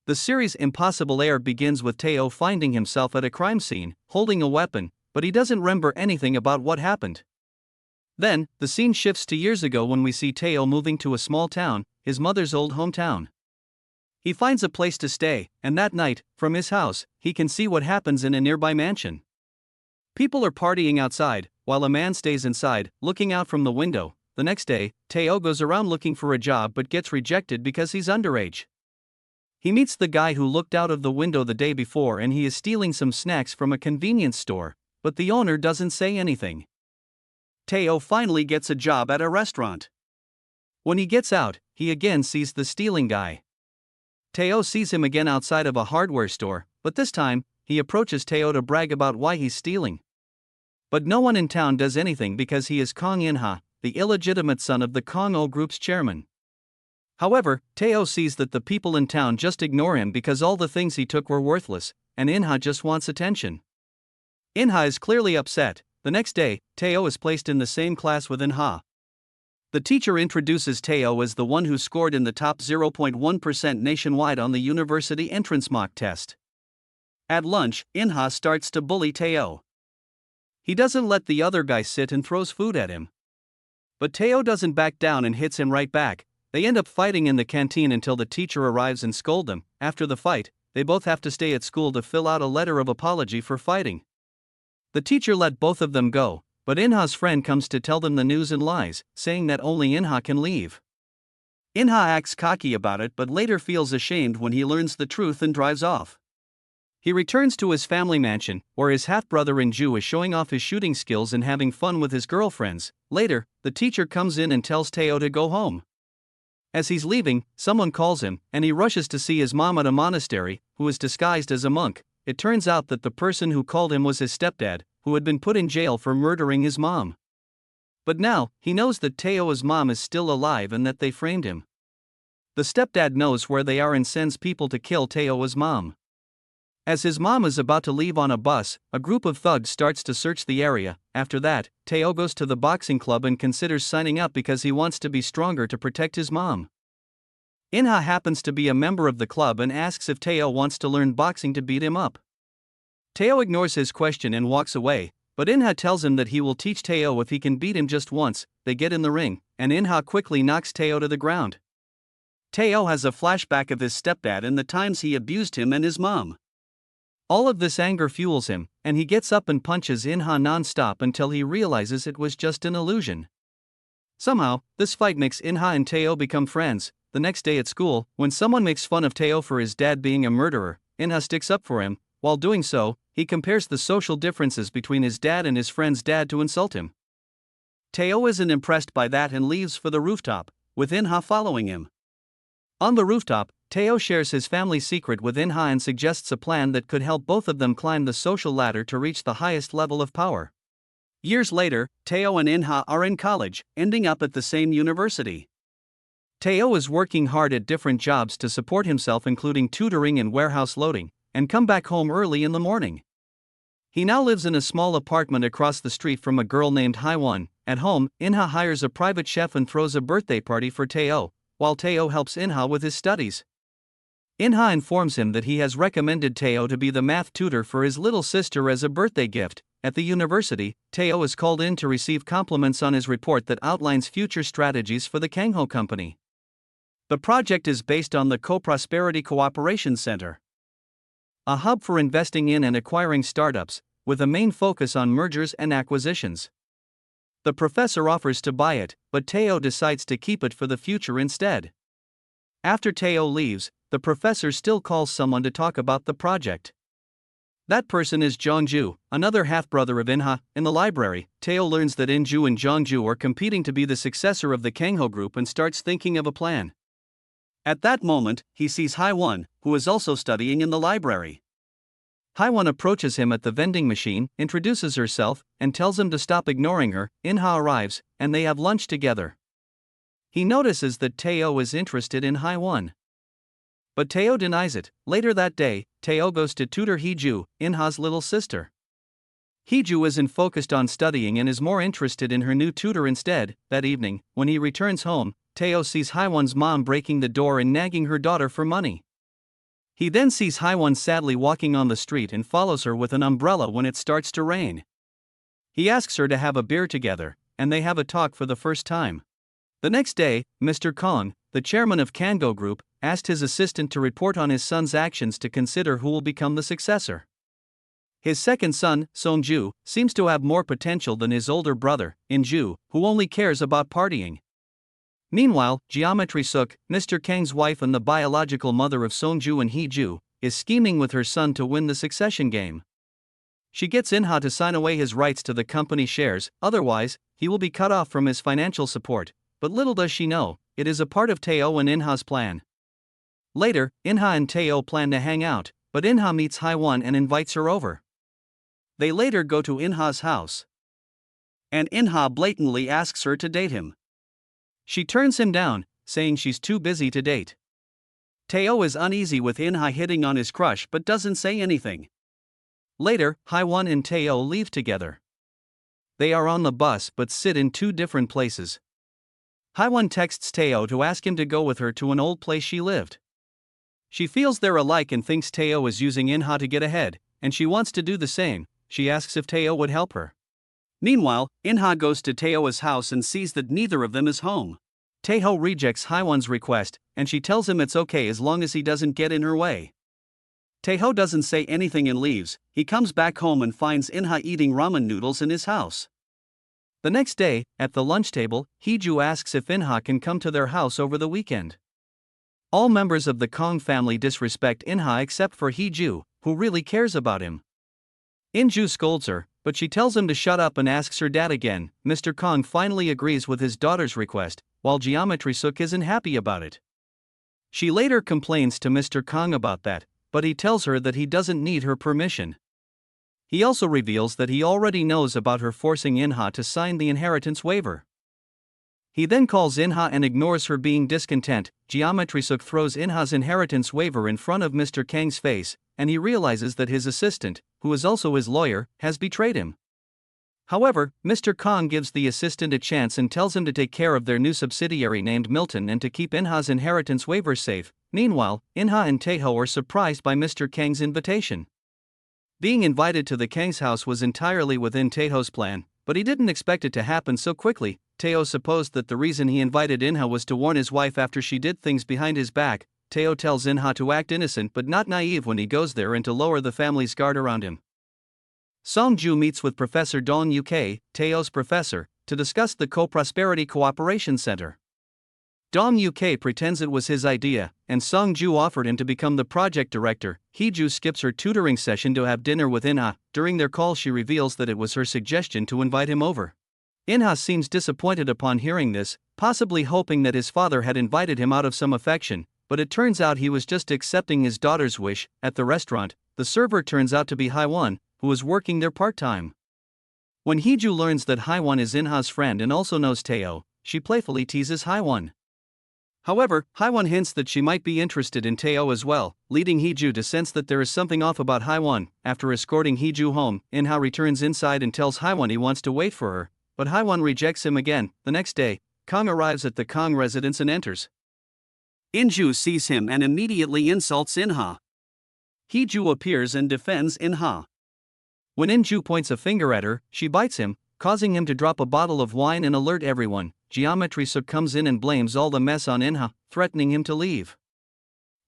The series Impossible Air begins with Teo finding himself at a crime scene, holding a weapon, but he doesn't remember anything about what happened. Then, the scene shifts to years ago when we see Teo moving to a small town, his mother's old hometown. He finds a place to stay, and that night, from his house, he can see what happens in a nearby mansion. People are partying outside, while a man stays inside, looking out from the window. The next day, Teo goes around looking for a job but gets rejected because he's underage. He meets the guy who looked out of the window the day before and he is stealing some snacks from a convenience store, but the owner doesn't say anything. Teo finally gets a job at a restaurant. When he gets out, he again sees the stealing guy. Teo sees him again outside of a hardware store, but this time, he approaches Teo to brag about why he's stealing. But no one in town does anything because he is Kong In-ha, the illegitimate son of the Kong-o Group's chairman. However, Teo sees that the people in town just ignore him because all the things he took were worthless, and In-ha just wants attention. In-ha is clearly upset. The next day, Teo is placed in the same class with In-ha. The teacher introduces Teo as the one who scored in the top 0.1% nationwide on the university entrance mock test. At lunch, In-ha starts to bully Teo. He doesn't let the other guy sit and throws food at him. But Teo doesn't back down and hits him right back. They end up fighting in the canteen until the teacher arrives and scolds them. After the fight, they both have to stay at school to fill out a letter of apology for fighting. The teacher let both of them go, but In-ha's friend comes to tell them the news and lies, saying that only In-ha can leave. In-ha acts cocky about it but later feels ashamed when he learns the truth and drives off. He returns to his family mansion, where his half-brother In-ju is showing off his shooting skills and having fun with his girlfriends. Later, the teacher comes in and tells Teo to go home. As he's leaving, someone calls him, and he rushes to see his mom at a monastery, who is disguised as a monk. It turns out that the person who called him was his stepdad, who had been put in jail for murdering his mom. But now, he knows that Teo's mom is still alive and that they framed him. The stepdad knows where they are and sends people to kill Teo's mom. As his mom is about to leave on a bus, a group of thugs starts to search the area. After that, Teo goes to the boxing club and considers signing up because he wants to be stronger to protect his mom. In-ha happens to be a member of the club and asks if Teo wants to learn boxing to beat him up. Teo ignores his question and walks away, but In-ha tells him that he will teach Teo if he can beat him just once. They get in the ring, and In-ha quickly knocks Teo to the ground. Teo has a flashback of his stepdad and the times he abused him and his mom. All of this anger fuels him, and he gets up and punches In-ha non-stop until he realizes it was just an illusion. Somehow, this fight makes In-ha and Teo become friends. The next day at school, when someone makes fun of Teo for his dad being a murderer, In-ha sticks up for him. While doing so, he compares the social differences between his dad and his friend's dad to insult him. Teo isn't impressed by that and leaves for the rooftop, with In-ha following him. On the rooftop, Teo shares his family secret with In-ha and suggests a plan that could help both of them climb the social ladder to reach the highest level of power. Years later, Teo and In-ha are in college, ending up at the same university. Teo is working hard at different jobs to support himself, including tutoring and warehouse loading, and come back home early in the morning. He now lives in a small apartment across the street from a girl named Hye-won. At home, In-ha hires a private chef and throws a birthday party for Teo, while Teo helps In-ha with his studies. In-ha informs him that he has recommended Teo to be the math tutor for his little sister as a birthday gift. At the university, Teo is called in to receive compliments on his report that outlines future strategies for the Kangho Company. The project is based on the Co-Prosperity Cooperation Center, a hub for investing in and acquiring startups, with a main focus on mergers and acquisitions. The professor offers to buy it, but Teo decides to keep it for the future instead. After Teo leaves, the professor still calls someone to talk about the project. That person is Jongju, another half-brother of In-ha. In the library, Teo learns that In-ju and Jongju are competing to be the successor of the Kangho Group and starts thinking of a plan. At that moment, he sees Hye-won, who is also studying in the library. Hye-won approaches him at the vending machine, introduces herself, and tells him to stop ignoring her. In-ha arrives, and they have lunch together. He notices that Teo is interested in Hye-won, but Teo denies it. Later that day, Teo goes to tutor Hee-ju, In-ha's little sister. Hee-ju isn't focused on studying and is more interested in her new tutor instead. That evening, when he returns home, Teo sees Hye-won's mom breaking the door and nagging her daughter for money. He then sees Haiwon sadly walking on the street and follows her with an umbrella when it starts to rain. He asks her to have a beer together, and they have a talk for the first time. The next day, Mr. Kong, the chairman of Kango Group, asked his assistant to report on his son's actions to consider who will become the successor. His second son, Song-ju, seems to have more potential than his older brother, In-ju, who only cares about partying. Meanwhile, Geometry Suk, Mr. Kang's wife and the biological mother of Song-ju and Hee-ju, is scheming with her son to win the succession game. She gets In-ha to sign away his rights to the company shares, otherwise, he will be cut off from his financial support, but little does she know, it is a part of Tae-oh and In-ha's plan. Later, In-ha and Tae-oh plan to hang out, but In-ha meets Haiwon and invites her over. They later go to In-ha's house. And In-ha blatantly asks her to date him. She turns him down, saying she's too busy to date. Tae-oh is uneasy with In-ha hitting on his crush but doesn't say anything. Later, Haiwon and Tae-oh leave together. They are on the bus but sit in two different places. Haiwon texts Tae-oh to ask him to go with her to an old place she lived. She feels they're alike and thinks Tae-oh is using In-ha to get ahead, and she wants to do the same. She asks if Tae-oh would help her. Meanwhile, In-ha goes to Tae-oh's house and sees that neither of them is home. Tae-oh rejects Haiwon's request, and she tells him it's okay as long as he doesn't get in her way. Tae-oh doesn't say anything and leaves. He comes back home and finds In-ha eating ramen noodles in his house. The next day, at the lunch table, Hee-ju asks if In-ha can come to their house over the weekend. All members of the Kong family disrespect In-ha except for Hee-ju, who really cares about him. In-ju scolds her, but she tells him to shut up and asks her dad again. Mr. Kong finally agrees with his daughter's request, while Geometry Suk isn't happy about it. She later complains to Mr. Kong about that, but he tells her that he doesn't need her permission. He also reveals that he already knows about her forcing In-ha to sign the inheritance waiver. He then calls In-ha and ignores her being discontent. Geometry Suk throws In-ha's inheritance waiver in front of Mr. Kang's face, and he realizes that his assistant, who is also his lawyer, has betrayed him. However, Mr. Kong gives the assistant a chance and tells him to take care of their new subsidiary named Milton and to keep In-ha's inheritance waiver safe. Meanwhile, In-ha and Tae-oh are surprised by Mr. Kang's invitation. Being invited to the Kang's house was entirely within Tae-oh's plan, but he didn't expect it to happen so quickly. Tae-oh supposed that the reason he invited In-ha was to warn his wife after she did things behind his back. Tae-oh tells In-ha to act innocent but not naive when he goes there and to lower the family's guard around him. Song-ju meets with Professor Dong Uk, Tae-oh's professor, to discuss the Co-Prosperity Cooperation Center. Dong Uk pretends it was his idea, and Song-ju offered him to become the project director. Hee-ju skips her tutoring session to have dinner with In-ha. During their call she reveals that it was her suggestion to invite him over. In-ha seems disappointed upon hearing this, possibly hoping that his father had invited him out of some affection, but it turns out he was just accepting his daughter's wish. At the restaurant, the server turns out to be Haiwon, who is working there part-time. When Hee-ju learns that Haiwon is In-ha's friend and also knows Tae-oh, she playfully teases Haiwon. However, Haiwon hints that she might be interested in Tae-oh as well, leading Hee-ju to sense that there is something off about Haiwon. After escorting Hee-ju home, In-ha returns inside and tells Haiwon he wants to wait for her, but Haiwon rejects him again. The next day, Kong arrives at the Kong residence and enters. In-ju sees him and immediately insults In-ha. Hee-ju appears and defends In-ha. When In-ju points a finger at her, she bites him, causing him to drop a bottle of wine and alert everyone. Geometry Suk comes in and blames all the mess on In-ha, threatening him to leave.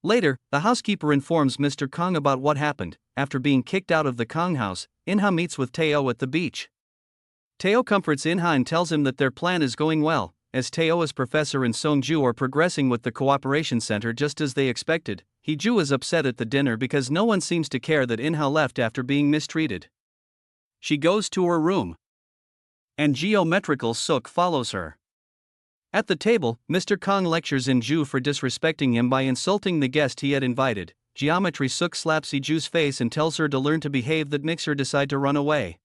Later, the housekeeper informs Mr. Kong about what happened. After being kicked out of the Kong house, In-ha meets with Tae-oh at the beach. Tae-oh comforts In-ha and tells him that their plan is going well, as Tae-oh's professor and Song-ju are progressing with the cooperation center just as they expected. Hee-ju is upset at the dinner because no one seems to care that In-ha left after being mistreated. She goes to her room, and Geometrical Suk follows her. At the table, Mr. Kong lectures In-ju for disrespecting him by insulting the guest he had invited. Geometry Suk slaps Hee-ju's face and tells her to learn to behave, that makes her decide to run away.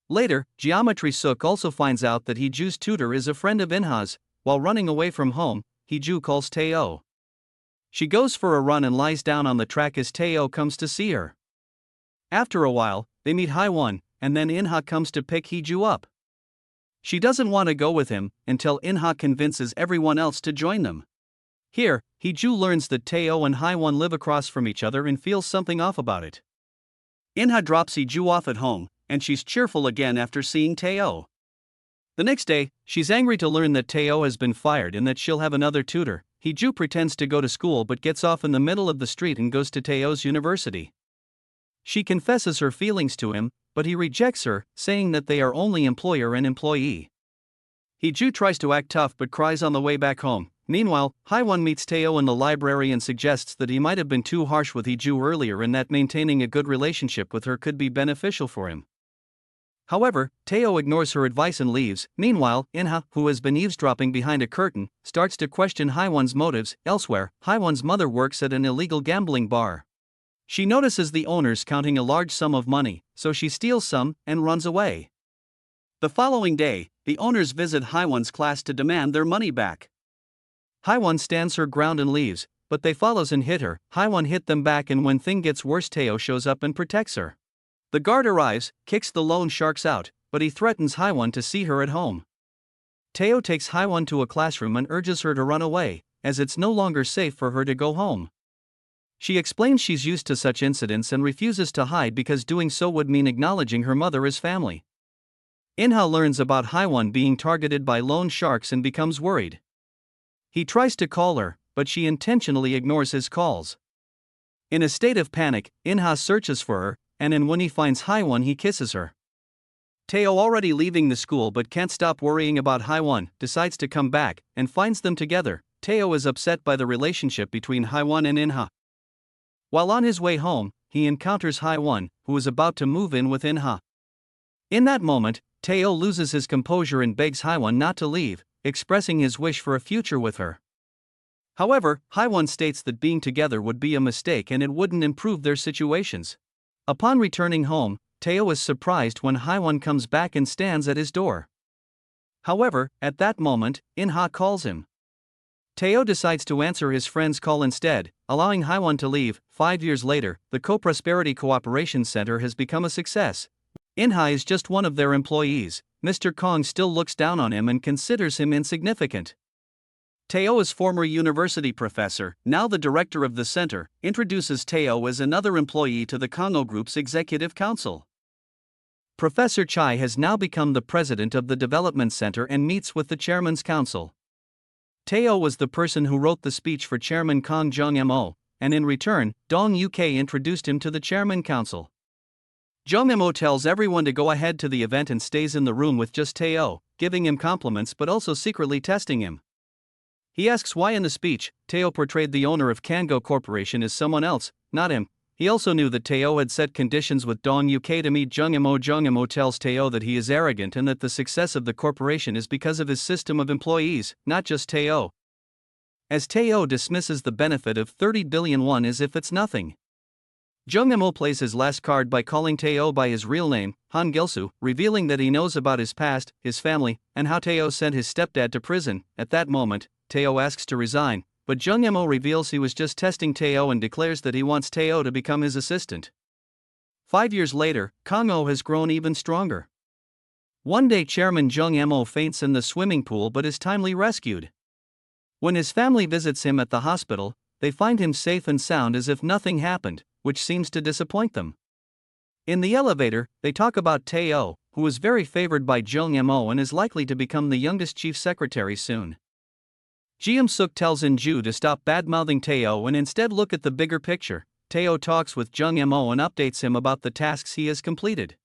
Later, Geometry Suk also finds out that Hee-ju's tutor is a friend of In-ha's. While running away from home, Hee-ju calls Tae-oh. She goes for a run and lies down on the track as Tae-oh comes to see her. After a while, they meet Haiwon, and then In-ha comes to pick Hee-ju up. She doesn't want to go with him until In-ha convinces everyone else to join them. Here, Hee-ju learns that Tae-oh and Hae-won live across from each other and feels something off about it. In-ha drops Hee-ju off at home, and she's cheerful again after seeing Tae-oh. The next day, she's angry to learn that Tae-oh has been fired and that she'll have another tutor. Hee-ju pretends to go to school but gets off in the middle of the street and goes to Tae-oh's university. She confesses her feelings to him, but he rejects her, saying that they are only employer and employee. Hee-ju tries to act tough but cries on the way back home. Meanwhile, Hae-won meets Tae-oh in the library and suggests that he might have been too harsh with Hee-ju earlier and that maintaining a good relationship with her could be beneficial for him. However, Tae-oh ignores her advice and leaves. Meanwhile, In-ha, who has been eavesdropping behind a curtain, starts to question Hae-won's motives. Elsewhere, Hae-won's mother works at an illegal gambling bar. She notices the owners counting a large sum of money, so she steals some and runs away. The following day, the owners visit Hae-won's class to demand their money back. Hae-won stands her ground and leaves, but they follows and hit her. Hae-won hit them back, and when thing gets worse, Tae-oh shows up and protects her. The guard arrives, kicks the loan sharks out, but he threatens Hae-won to see her at home. Tae-oh takes Hae-won to a classroom and urges her to run away, as it's no longer safe for her to go home. She explains she's used to such incidents and refuses to hide because doing so would mean acknowledging her mother as family. In-ha learns about Hae-won being targeted by loan sharks and becomes worried. He tries to call her, but she intentionally ignores his calls. In a state of panic, In-ha searches for her, and when he finds Hae-won, he kisses her. Tae-oh, already leaving the school but can't stop worrying about Hae-won, decides to come back and finds them together. Tae-oh is upset by the relationship between Hae-won and In-ha. While on his way home, he encounters Hae-won, who is about to move in with In-ha. In that moment, Tae-oh loses his composure and begs Hae-won not to leave, expressing his wish for a future with her. However, Hae-won states that being together would be a mistake and it wouldn't improve their situations. Upon returning home, Tae-oh is surprised when Hae-won comes back and stands at his door. However, at that moment, In-ha calls him. Tae-oh decides to answer his friend's call instead, allowing Hae-won to leave. 5 years later, the Co-Prosperity Cooperation Center has become a success. In-ha is just one of their employees. Mr. Kong still looks down on him and considers him insignificant. Tae-oh's former university professor, now the director of the center, introduces Tae-oh as another employee to the Kong-oh Group's executive council. Professor Chai has now become the president of the development center and meets with the chairman's council. Tae-oh was the person who wrote the speech for Chairman Kang Jong-mo, and in return, Dong Uk introduced him to the chairman council. Jong-mo tells everyone to go ahead to the event and stays in the room with just Tae-oh, giving him compliments but also secretly testing him. He asks why in the speech, Tae-oh portrayed the owner of Kang-oh Corporation as someone else, not him. He also knew that Tae-oh had set conditions with Dong Uk to meet Jong-mo. Jong-mo tells Tae-oh that he is arrogant and that the success of the corporation is because of his system of employees, not just Tae-oh. As Tae-oh dismisses the benefit of 30 billion won as if it's nothing. Jong-mo plays his last card by calling Tae-oh by his real name, Han Gil-soo, revealing that he knows about his past, his family, and how Tae-oh sent his stepdad to prison. At that moment, Tae-oh asks to resign, but Jong-mo reveals he was just testing Tae-oh and declares that he wants Tae-oh to become his assistant. 5 years later, Kang-oh has grown even stronger. One day Chairman Jong-mo faints in the swimming pool but is timely rescued. When his family visits him at the hospital, they find him safe and sound as if nothing happened, which seems to disappoint them. In the elevator, they talk about Tae-oh, who is very favored by Jong-mo and is likely to become the youngest chief secretary soon. Jeom-suk tells In-ju to stop bad-mouthing Tae-oh and instead look at the bigger picture. Tae-oh talks with Jong-mo and updates him about the tasks he has completed.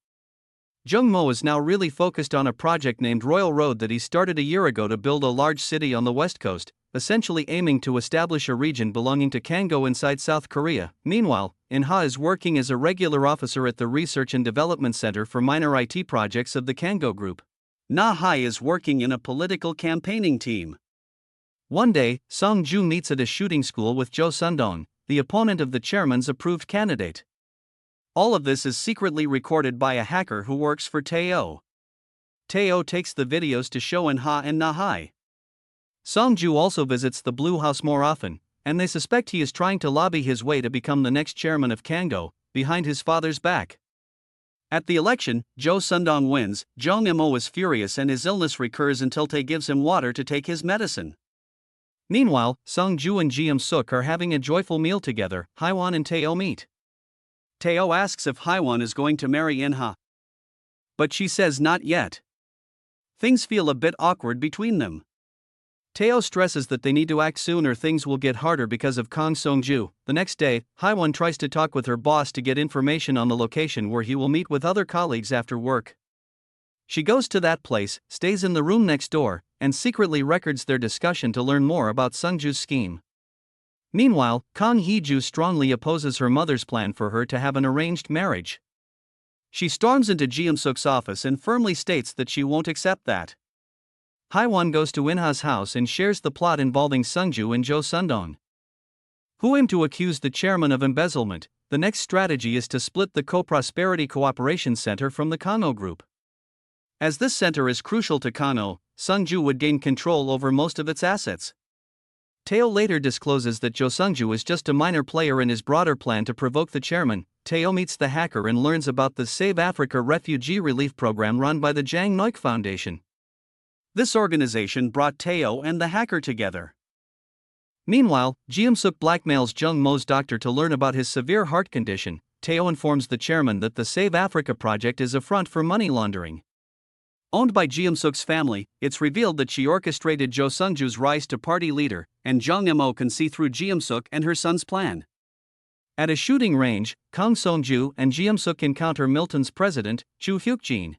Jong-mo is now really focused on a project named Royal Road that he started a year ago to build a large city on the west coast, essentially aiming to establish a region belonging to Kang-oh inside South Korea. Meanwhile, In-ha is working as a regular officer at the Research and Development Center for minor IT projects of the Kang-oh Group. Na-hai is working in a political campaigning team. One day, Song-ju meets at a shooting school with Jo Sundong, the opponent of the chairman's approved candidate. All of this is secretly recorded by a hacker who works for Tae-oh. Tae-oh takes the videos to show In-ha and Na-hai. Song-ju also visits the Blue House more often, and they suspect he is trying to lobby his way to become the next chairman of Kang-oh, behind his father's back. At the election, Jo Sundong wins. Jong-mo is furious and his illness recurs until Tae gives him water to take his medicine. Meanwhile, Sung-ju and Jium-suk are having a joyful meal together. Haiwon and Tae-oh meet. Tae-oh asks if Haiwon is going to marry In-ha. But she says not yet. Things feel a bit awkward between them. Tae-oh stresses that they need to act soon or things will get harder because of Kang Sung-ju. The next day, Haiwon tries to talk with her boss to get information on the location where he will meet with other colleagues after work. She goes to that place, stays in the room next door, and secretly records their discussion to learn more about Sung-ju's scheme. Meanwhile, Kang Hee-ju strongly opposes her mother's plan for her to have an arranged marriage. She storms into Jium-suk's office and firmly states that she won't accept that. Haiwon goes to In-ha's house and shares the plot involving Sung-ju and Jo Sundong, who aim to accuse the chairman of embezzlement. The next strategy is to split the Co-Prosperity Cooperation Center from the Kano Group. As this center is crucial to Kano, Sung-ju would gain control over most of its assets. Tae-oh later discloses that Jo Sung-ju is just a minor player in his broader plan to provoke the chairman. Tae-oh meets the hacker and learns about the Save Africa refugee relief program run by the Jang Noik Foundation. This organization brought Tae-oh and the hacker together. Meanwhile, Jium-suk blackmails Jung Mo's doctor to learn about his severe heart condition. Tae-oh informs the chairman that the Save Africa project is a front for money laundering. Owned by Jium-suk's family, it's revealed that she orchestrated Jo Sung-ju's rise to party leader, and Jung Mo can see through Jium-suk and her son's plan. At a shooting range, Kang Sung-ju and Jium-suk encounter Milton's president, Chu Hyuk-jin.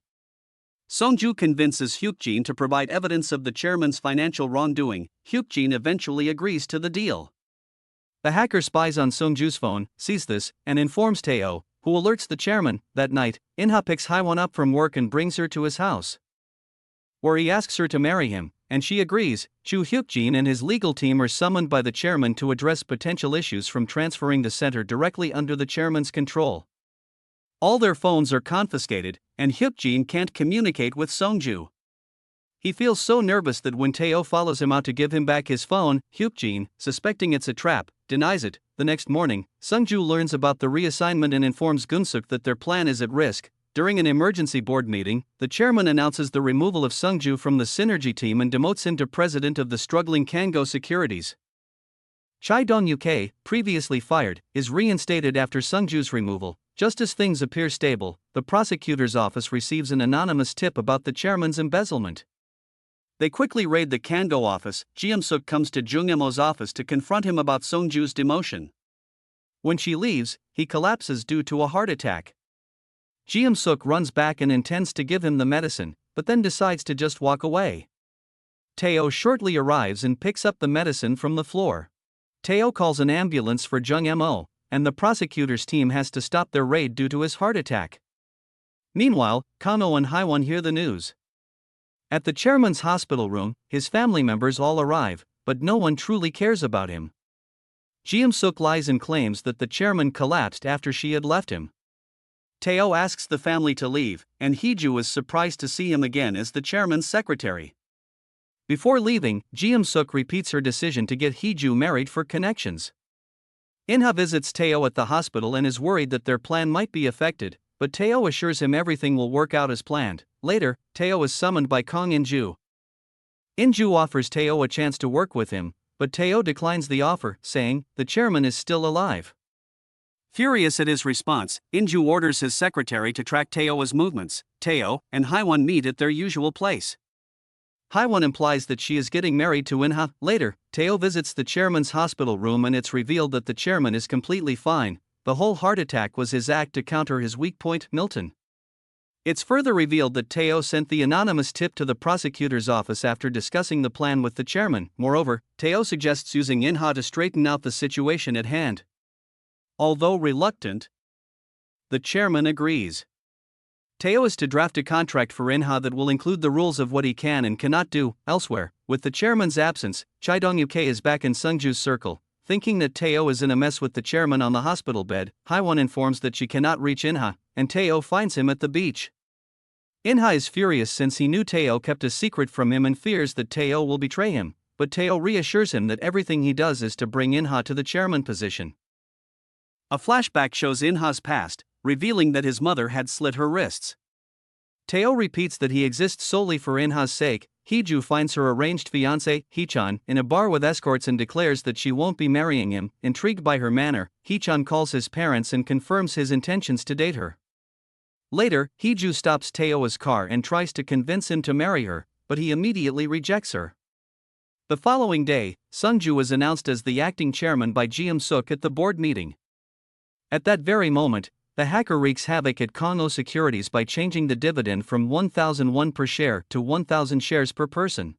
Sung-ju convinces Hyuk-jin to provide evidence of the chairman's financial wrongdoing. Hyuk-jin eventually agrees to the deal. The hacker spies on Sung-ju's phone, sees this, and informs Tae-oh, who alerts the chairman. That night, In-ha picks Haiwon up from work and brings her to his house, where he asks her to marry him, and she agrees. Chu Hyuk-jin and his legal team are summoned by the chairman to address potential issues from transferring the center directly under the chairman's control. All their phones are confiscated, and Hyuk-jin can't communicate with Sung-ju. He feels so nervous that when Tae-oh follows him out to give him back his phone, Hyuk-jin, suspecting it's a trap, denies it. The next morning, Sung-ju learns about the reassignment and informs Gunsuk that their plan is at risk. During an emergency board meeting, the chairman announces the removal of Sung-ju from the Synergy team and demotes him to president of the struggling Kango Securities. Chai Dong-uk, previously fired, is reinstated after Sung-ju's removal. Just as things appear stable, the prosecutor's office receives an anonymous tip about the chairman's embezzlement. They quickly raid the Kango office. Jium-suk comes to Jung Mo's office to confront him about Sung-ju's demotion. When she leaves, he collapses due to a heart attack. Jium-suk runs back and intends to give him the medicine, but then decides to just walk away. Tae-oh shortly arrives and picks up the medicine from the floor. Tae-oh calls an ambulance for Jung Mo, and the prosecutor's team has to stop their raid due to his heart attack. Meanwhile, Kano and Haiwon hear the news. At the chairman's hospital room, his family members all arrive, but no one truly cares about him. Jium-suk lies and claims that the chairman collapsed after she had left him. Tae-oh asks the family to leave, and Hee-ju is surprised to see him again as the chairman's secretary. Before leaving, Jium-suk repeats her decision to get Hee-ju married for connections. In-ha visits Tae-oh at the hospital and is worried that their plan might be affected, but Tae-oh assures him everything will work out as planned. Later, Tae-oh is summoned by Kang In-ju. In-ju offers Tae-oh a chance to work with him, but Tae-oh declines the offer, saying, the chairman is still alive. Furious at his response, In-ju orders his secretary to track Tae-oh's movements. Tae-oh and Haiwon meet at their usual place. Haiwon implies that she is getting married to In-ha. Later, Tae-oh visits the chairman's hospital room and it's revealed that the chairman is completely fine. The whole heart attack was his act to counter his weak point, Milton. It's further revealed that Tae-oh sent the anonymous tip to the prosecutor's office after discussing the plan with the chairman. Moreover, Tae-oh suggests using In-ha to straighten out the situation at hand. Although reluctant, the chairman agrees. Tae-oh is to draft a contract for In-ha that will include the rules of what he can and cannot do. Elsewhere, with the chairman's absence, Chai Dong-uk is back in Sung-ju's circle. Thinking that Tae-oh is in a mess with the chairman on the hospital bed, Haiwon informs that she cannot reach In-ha, and Tae-oh finds him at the beach. In-ha is furious since he knew Tae-oh kept a secret from him and fears that Tae-oh will betray him, but Tae-oh reassures him that everything he does is to bring In-ha to the chairman position. A flashback shows In-ha's past, revealing that his mother had slit her wrists. Tae-oh repeats that he exists solely for In-ha's sake. Heju finds her arranged fiancé, Hee-chan, in a bar with escorts and declares that she won't be marrying him. Intrigued by her manner, Hee-chan calls his parents and confirms his intentions to date her. Later, Heju stops Taeo's car and tries to convince him to marry her, but he immediately rejects her. The following day, Sungju is announced as the acting chairman by Ji-Suk at the board meeting. At that very moment, the hacker wreaks havoc at Kong-O Securities by changing the dividend from 1,001 per share to 1,000 shares per person.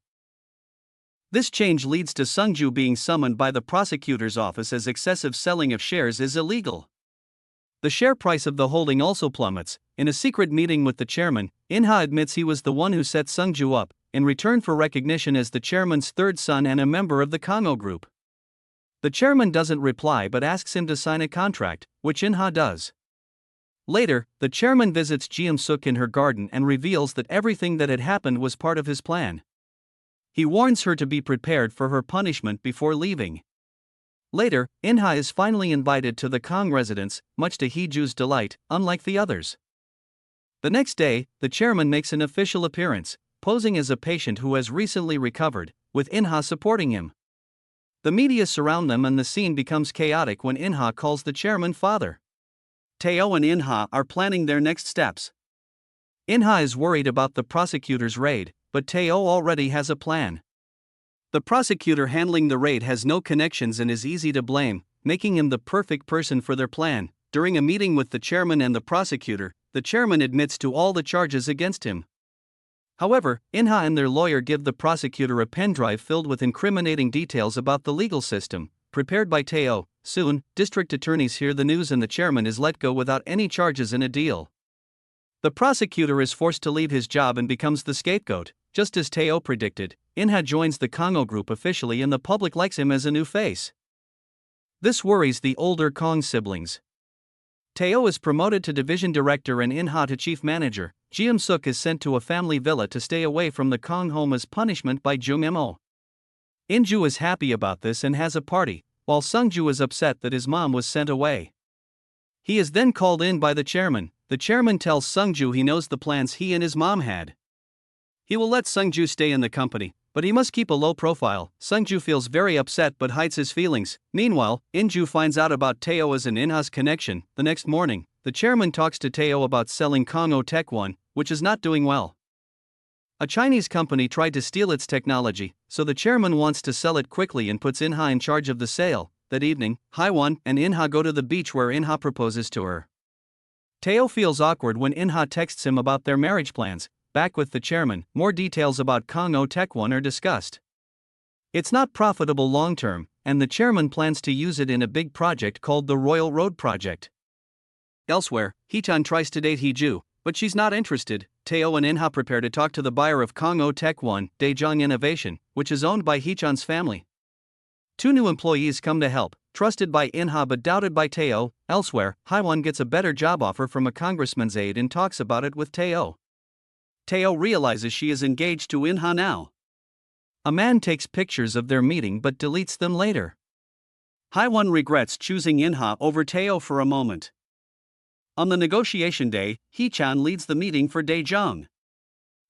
This change leads to Sungju being summoned by the prosecutor's office as excessive selling of shares is illegal. The share price of the holding also plummets. In a secret meeting with the chairman, In-ha admits he was the one who set Sungju up, in return for recognition as the chairman's third son and a member of the Kong-O group. The chairman doesn't reply but asks him to sign a contract, which In-ha does. Later, the chairman visits Ji-Suk in her garden and reveals that everything that had happened was part of his plan. He warns her to be prepared for her punishment before leaving. Later, In-ha is finally invited to the Kong residence, much to Heju's delight, unlike the others. The next day, the chairman makes an official appearance, posing as a patient who has recently recovered, with In-ha supporting him. The media surround them and the scene becomes chaotic when In-ha calls the chairman father. Taeo and In-ha are planning their next steps. In-ha is worried about the prosecutor's raid, but Taeo already has a plan. The prosecutor handling the raid has no connections and is easy to blame, making him the perfect person for their plan. During a meeting with the chairman and the prosecutor, the chairman admits to all the charges against him. However, In-ha and their lawyer give the prosecutor a pen drive filled with incriminating details about the legal system, prepared by Taeo. Soon, district attorneys hear the news and the chairman is let go without any charges in a deal. The prosecutor is forced to leave his job and becomes the scapegoat. Just as Taeo predicted, In-ha joins the Kong-O group officially and the public likes him as a new face. This worries the older Kong siblings. Taeo is promoted to division director and In-ha to chief manager. Ji-Suk is sent to a family villa to stay away from the Kong home as punishment by Jung-mo. In-ju is happy about this and has a party, while Sungju is upset that his mom was sent away. He is then called in by the chairman. The chairman tells Sungju he knows the plans he and his mom had. He will let Sungju stay in the company, but he must keep a low profile. Sungju feels very upset but hides his feelings. Meanwhile, In-ju finds out about Taeo's and In-ha's connection. The next morning, the chairman talks to Taeo about selling Kong-O Tech 1, which is not doing well. A Chinese company tried to steal its technology, so the chairman wants to sell it quickly and puts In-ha in charge of the sale. That evening, Haiwan and In-ha go to the beach where In-ha proposes to her. Taeo feels awkward when In-ha texts him about their marriage plans. Back with the chairman, more details about Kong-O Tech 1 are discussed. It's not profitable long term, and the chairman plans to use it in a big project called the Royal Road Project. Elsewhere, Hee-chan tries to date Heju, but she's not interested. Taeo and In-ha prepare to talk to the buyer of Kong-O Tech 1, Daejong Innovation, which is owned by Hee-chan's family. Two new employees come to help, trusted by In-ha but doubted by Taeo. Elsewhere, Haiwan gets a better job offer from a congressman's aide and talks about it with Taeo. Taeo realizes she is engaged to In-ha now. A man takes pictures of their meeting but deletes them later. Haiwan regrets choosing In-ha over Taeo for a moment. On the negotiation day, Hee-chan leads the meeting for Daejong.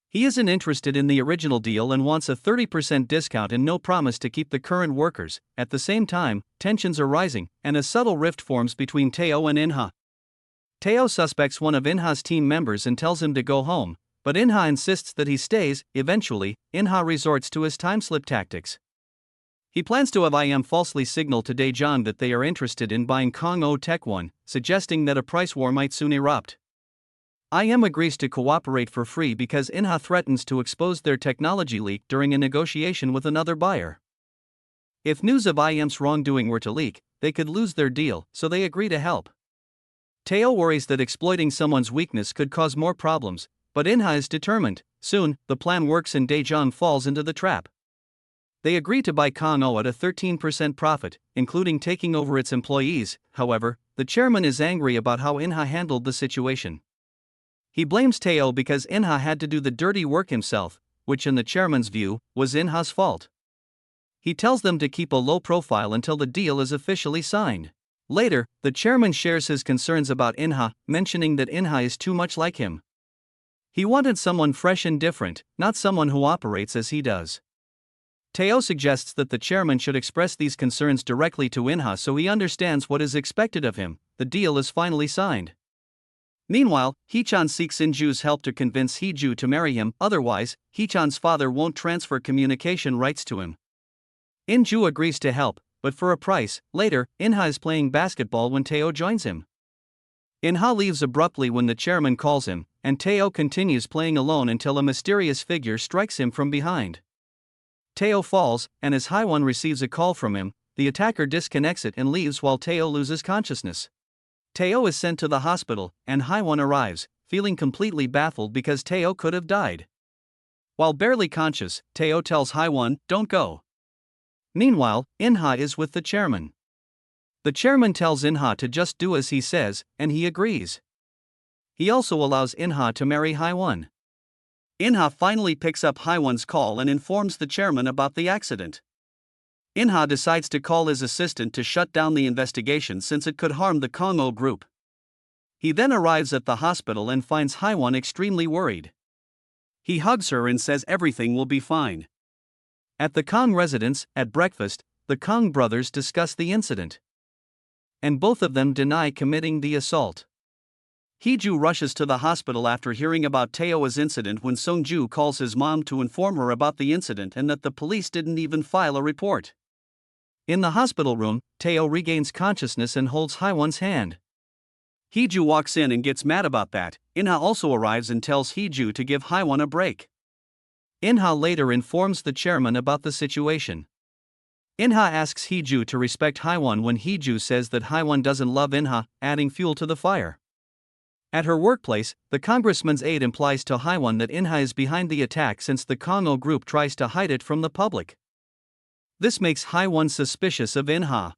He isn't interested in the original deal and wants a 30% discount and no promise to keep the current workers. At the same time, tensions are rising, and a subtle rift forms between Taeo and In-ha. Taeo suspects one of In-ha's team members and tells him to go home, but In-ha insists that he stays. Eventually, In-ha resorts to his time-slip tactics. He plans to have IM falsely signal to Daejong that they are interested in buying Kong-O Tech 1, suggesting that a price war might soon erupt. IM agrees to cooperate for free because In-ha threatens to expose their technology leak during a negotiation with another buyer. If news of IM's wrongdoing were to leak, they could lose their deal, so they agree to help. Taeo worries that exploiting someone's weakness could cause more problems, but In-ha is determined. Soon, the plan works and Daejong falls into the trap. They agree to buy Kong-O at a 13% profit, including taking over its employees. However, the chairman is angry about how In-ha handled the situation. He blames Taeo because In-ha had to do the dirty work himself, which in the chairman's view, was In-ha's fault. He tells them to keep a low profile until the deal is officially signed. Later, the chairman shares his concerns about In-ha, mentioning that In-ha is too much like him. He wanted someone fresh and different, not someone who operates as he does. Teo suggests that the chairman should express these concerns directly to In-ha so he understands what is expected of him. The deal is finally signed. Meanwhile, Hee-chan seeks In-ju's help to convince Hee-ju to marry him, otherwise, Hee-chan's father won't transfer communication rights to him. In-ju agrees to help, but for a price. Later, In-ha is playing basketball when Teo joins him. In-ha leaves abruptly when the chairman calls him, and Teo continues playing alone until a mysterious figure strikes him from behind. Teo falls, and as Hye-won receives a call from him, the attacker disconnects it and leaves while Teo loses consciousness. Teo is sent to the hospital, and Hye-won arrives, feeling completely baffled because Teo could have died. While barely conscious, Teo tells Hye-won, "Don't go." Meanwhile, In-ha is with the chairman. The chairman tells In-ha to just do as he says, and he agrees. He also allows In-ha to marry Hye-won. In-ha finally picks up Hye-won's call and informs the chairman about the accident. In-ha decides to call his assistant to shut down the investigation since it could harm the Kong-oh group. He then arrives at the hospital and finds Hye-won extremely worried. He hugs her and says everything will be fine. At the Kong residence, at breakfast, the Kong brothers discuss the incident. And both of them deny committing the assault. Hee-ju rushes to the hospital after hearing about Teo's incident when Sung-ju calls his mom to inform her about the incident and that the police didn't even file a report. In the hospital room, Teo regains consciousness and holds Hye-won's hand. Hee-ju walks in and gets mad about that. In-ha also arrives and tells Hee-ju to give Hye-won a break. In-ha later informs the chairman about the situation. In-ha asks Hee-ju to respect Hye-won when Hee-ju says that Hye-won doesn't love In-ha, adding fuel to the fire. At her workplace, the congressman's aide implies to Hye-won that In-ha is behind the attack since the Kong-oh group tries to hide it from the public. This makes Hye-won suspicious of In-ha.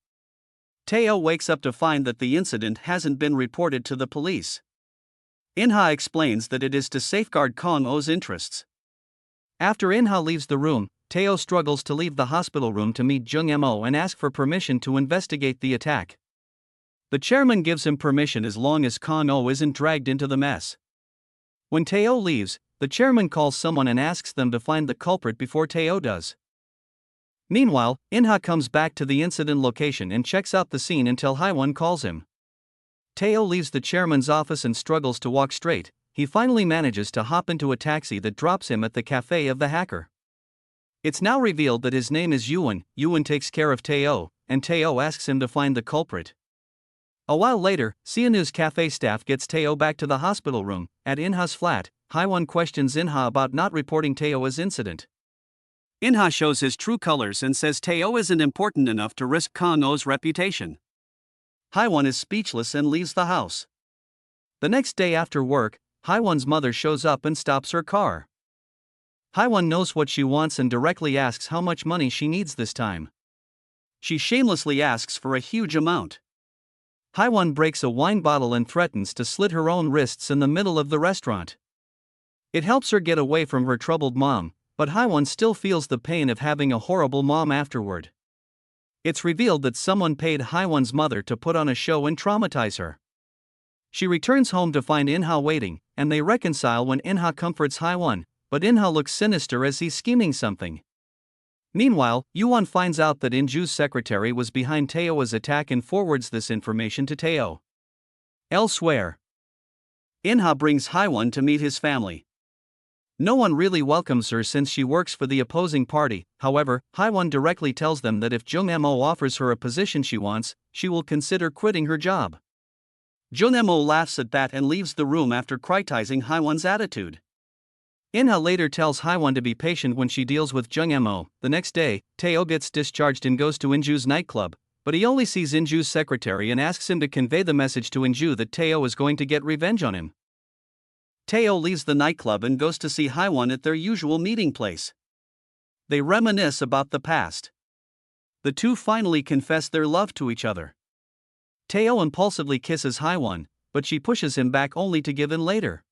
Teo wakes up to find that the incident hasn't been reported to the police. In-ha explains that it is to safeguard Kong-oh's interests. After In-ha leaves the room, Teo struggles to leave the hospital room to meet Jung-mo and ask for permission to investigate the attack. The chairman gives him permission as long as Kong-oh isn't dragged into the mess. When Teo leaves, the chairman calls someone and asks them to find the culprit before Teo does. Meanwhile, In-ha comes back to the incident location and checks out the scene until Hye-won calls him. Teo leaves the chairman's office and struggles to walk straight. He finally manages to hop into a taxi that drops him at the cafe of the hacker. It's now revealed that his name is Yuan. Yuan takes care of Teo, and Teo asks him to find the culprit. A while later, Sianu's cafe staff gets Teo back to the hospital room. At In-ha's flat, Hye-won questions In-ha about not reporting Teo's incident. In-ha shows his true colors and says Teo isn't important enough to risk Kong-oh's reputation. Hye-won is speechless and leaves the house. The next day after work, Hye-won's mother shows up and stops her car. Hye-won knows what she wants and directly asks how much money she needs this time. She shamelessly asks for a huge amount. Hye-won breaks a wine bottle and threatens to slit her own wrists in the middle of the restaurant. It helps her get away from her troubled mom, but Hye-won still feels the pain of having a horrible mom afterward. It's revealed that someone paid Hye-won's mother to put on a show and traumatize her. She returns home to find In-ha waiting, and they reconcile when In-ha comforts Hye-won, but In-ha looks sinister as he's scheming something. Meanwhile, Yuan finds out that In-ju's secretary was behind Teo's attack and forwards this information to Teo. Elsewhere, In-ha brings Hye-won to meet his family. No one really welcomes her since she works for the opposing party. However, Hye-won directly tells them that if Jung-mo offers her a position she wants, she will consider quitting her job. Jung-mo laughs at that and leaves the room after criticizing Hye-won's attitude. In-ha later tells Hye-won to be patient when she deals with Jung-mo. The next day, Teo gets discharged and goes to In-ju's nightclub, but he only sees In-ju's secretary and asks him to convey the message to In-ju that Teo is going to get revenge on him. Teo leaves the nightclub and goes to see Hye-won at their usual meeting place. They reminisce about the past. The two finally confess their love to each other. Teo impulsively kisses Hye-won, but she pushes him back only to give in later.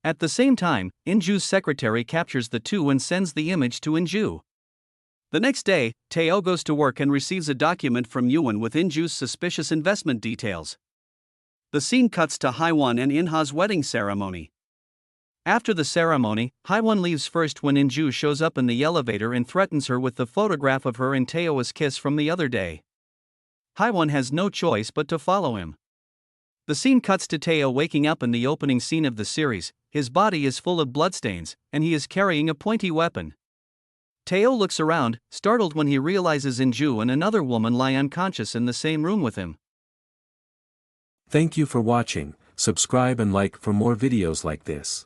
At the same time, In-ju's secretary captures the two and sends the image to In-ju. The next day, Teo goes to work and receives a document from Yuan with In-ju's suspicious investment details. The scene cuts to Hye-won and In-ha's wedding ceremony. After the ceremony, Haiwon leaves first when Inju shows up in the elevator and threatens her with the photograph of her and Taeo's kiss from the other day. Haiwon has no choice but to follow him. The scene cuts to Taeo waking up in the opening scene of the series. His body is full of bloodstains, and he is carrying a pointy weapon. Taeo looks around, startled when he realizes Inju and another woman lie unconscious in the same room with him. Thank you for watching. Subscribe and like for more videos like this.